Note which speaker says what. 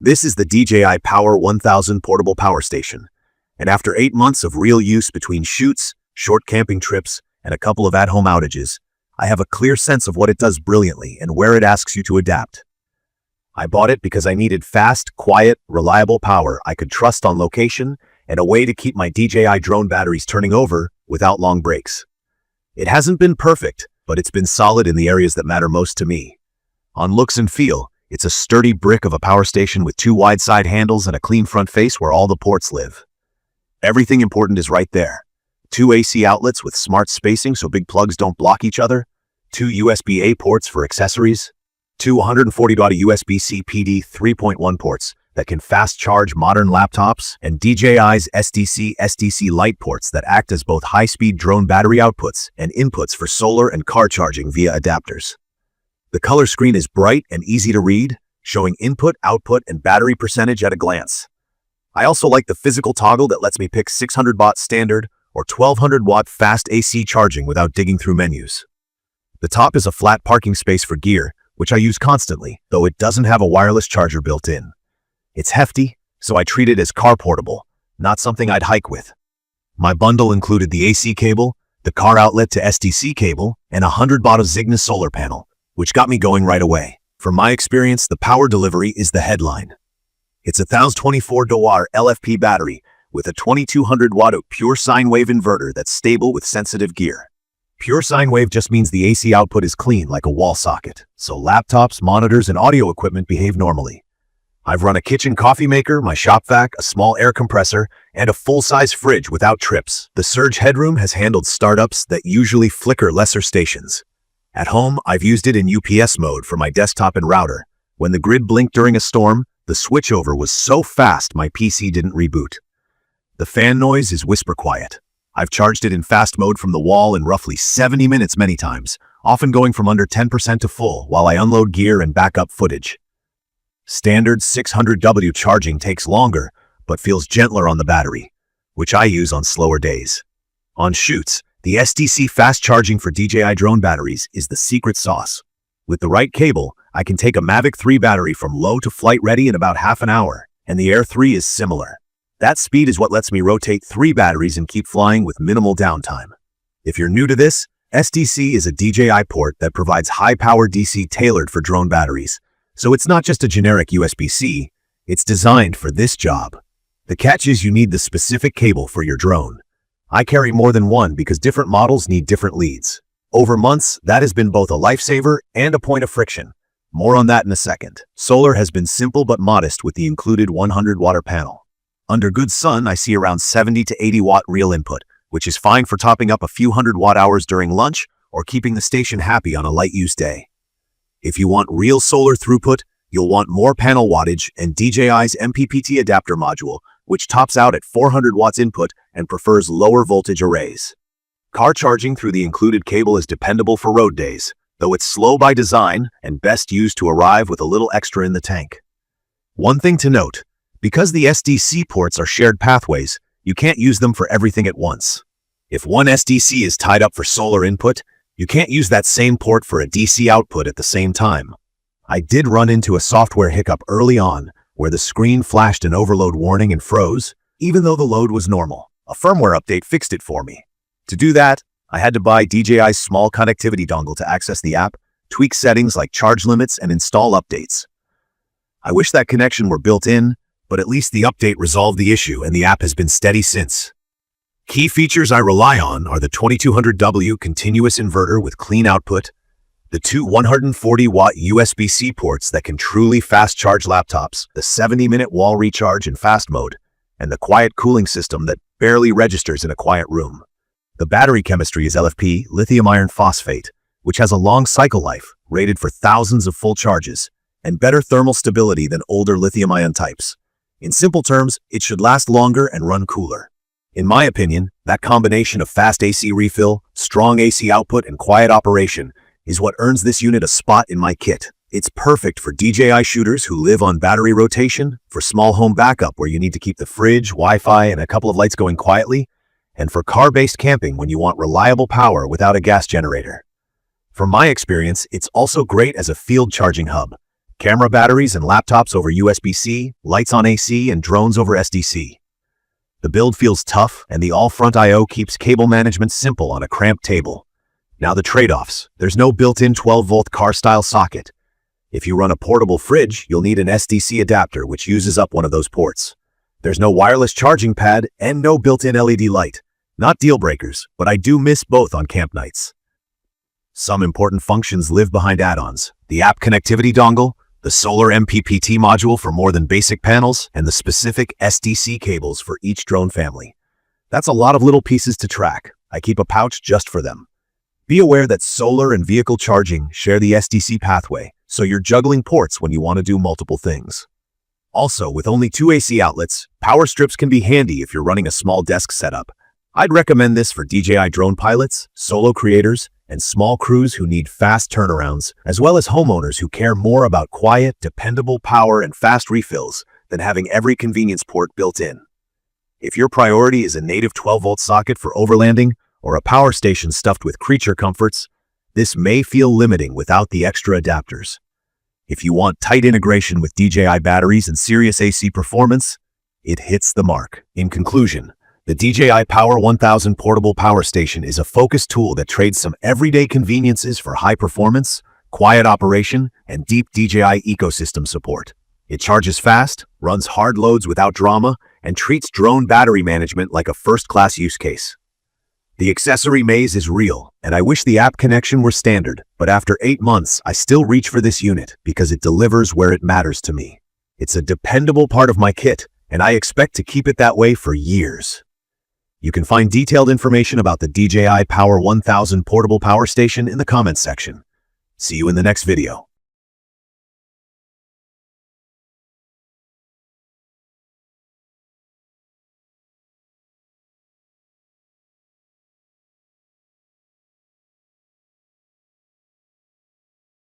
Speaker 1: This is the DJI Power 1000 portable power station, and after 8 months of real use between shoots, short camping trips, and a couple of at-home outages, I have a clear sense of what it does brilliantly and where it asks you to adapt. I bought it because I needed fast, quiet, reliable power I could trust on location and a way to keep my DJI drone batteries turning over without long breaks. It hasn't been perfect, but it's been solid in the areas that matter most to me. On looks and feel, it's a sturdy brick of a power station with 2 wide side handles and a clean front face where all the ports live. Everything important is right there. 2 AC outlets with smart spacing so big plugs don't block each other, 2 USB-A ports for accessories, 2 140-watt USB-C PD 3.1 ports that can fast charge modern laptops, and DJI's SDC Lite ports that act as both high-speed drone battery outputs and inputs for solar and car charging via adapters. The color screen is bright and easy to read, showing input, output, and battery percentage at a glance. I also like the physical toggle that lets me pick 600-watt standard or 1200-watt fast AC charging without digging through menus. The top is a flat parking space for gear, which I use constantly, though it doesn't have a wireless charger built in. It's hefty, so I treat it as car portable, not something I'd hike with. My bundle included the AC cable, the car outlet to SDC cable, and a 100-watt Zigbee solar panel, which got me going right away. From my experience, the power delivery is the headline. It's a 1024 LFP battery with a 2200-watt pure sine wave inverter that's stable with sensitive gear. Pure sine wave just means the AC output is clean like a wall socket, so laptops, monitors, and audio equipment behave normally. I've run a kitchen coffee maker, my shop vac, a small air compressor, and a full-size fridge without trips. The surge headroom has handled startups that usually flicker lesser stations. At home, I've used it in UPS mode for my desktop and router. When the grid blinked during a storm, the switchover was so fast my PC didn't reboot. The fan noise is whisper quiet. I've charged it in fast mode from the wall in roughly 70 minutes many times, often going from under 10% to full while I unload gear and back up footage. Standard 600W charging takes longer, but feels gentler on the battery, which I use on slower days. On shoots, the SDC fast charging for DJI drone batteries is the secret sauce. With the right cable, I can take a Mavic 3 battery from low to flight ready in about half an hour, and the Air 3 is similar. That speed is what lets me rotate 3 batteries and keep flying with minimal downtime. If you're new to this, SDC is a DJI port that provides high-power DC tailored for drone batteries. So it's not just a generic USB-C, it's designed for this job. The catch is you need the specific cable for your drone. I carry more than one because different models need different leads. Over months, that has been both a lifesaver and a point of friction. More on that in a second. Solar has been simple but modest with the included 100-watt panel. Under good sun, I see around 70 to 80-watt real input, which is fine for topping up a few 100-watt hours during lunch or keeping the station happy on a light-use day. If you want real solar throughput, you'll want more panel wattage and DJI's MPPT adapter module, which tops out at 400 watts input and prefers lower voltage arrays. Car charging through the included cable is dependable for road days, though it's slow by design and best used to arrive with a little extra in the tank. One thing to note, because the SDC ports are shared pathways, you can't use them for everything at once. If one SDC is tied up for solar input, you can't use that same port for a DC output at the same time. I did run into a software hiccup early on, where the screen flashed an overload warning and froze, even though the load was normal. A firmware update fixed it for me. To do that, I had to buy DJI's small connectivity dongle to access the app, tweak settings like charge limits, and install updates. I wish that connection were built in, but at least the update resolved the issue and the app has been steady since. Key features I rely on are the 2200W continuous inverter with clean output, the 2 140-watt USB-C ports that can truly fast-charge laptops, the 70-minute wall recharge in fast mode, and the quiet cooling system that barely registers in a quiet room. The battery chemistry is LFP, lithium iron phosphate, which has a long cycle life, rated for thousands of full charges, and better thermal stability than older lithium-ion types. In simple terms, it should last longer and run cooler. In my opinion, that combination of fast AC refill, strong AC output, and quiet operation is what earns this unit a spot in my kit. It's perfect for DJI shooters who live on battery rotation, for small home backup where you need to keep the fridge, Wi-Fi, and a couple of lights going quietly, and for car-based camping when you want reliable power without a gas generator. From my experience, it's also great as a field charging hub. camera batteries and laptops over USB-C, lights on AC, and drones over SDC. The build feels tough, and the all-front I/O keeps cable management simple on a cramped table. Now the trade-offs. There's no built-in 12-volt car-style socket. If you run a portable fridge, you'll need an SDC adapter, which uses up one of those ports. There's no wireless charging pad and no built-in LED light. Not deal breakers, but I do miss both on camp nights. Some important functions live behind add-ons. The app connectivity dongle, the solar MPPT module for more than basic panels, and the specific SDC cables for each drone family. That's a lot of little pieces to track. I keep a pouch just for them. Be aware that solar and vehicle charging share the SDC pathway, so you're juggling ports when you want to do multiple things. Also, with only 2 AC outlets, power strips can be handy if you're running a small desk setup. I'd recommend this for DJI drone pilots, solo creators, and small crews who need fast turnarounds, as well as homeowners who care more about quiet, dependable power and fast refills than having every convenience port built in. If your priority is a native 12-volt socket for overlanding or a power station stuffed with creature comforts, this may feel limiting without the extra adapters. If you want tight integration with DJI batteries and serious AC performance, it hits the mark. In conclusion, the DJI Power 1000 portable power station is a focused tool that trades some everyday conveniences for high performance, quiet operation, and deep DJI ecosystem support. It charges fast, runs hard loads without drama, and treats drone battery management like a first-class use case. The accessory maze is real, and I wish the app connection were standard, but after 8 months, I still reach for this unit because it delivers where it matters to me. It's a dependable part of my kit, and I expect to keep it that way for years. You can find detailed information about the DJI Power 1000 portable power station in the comments section. See you in the next video.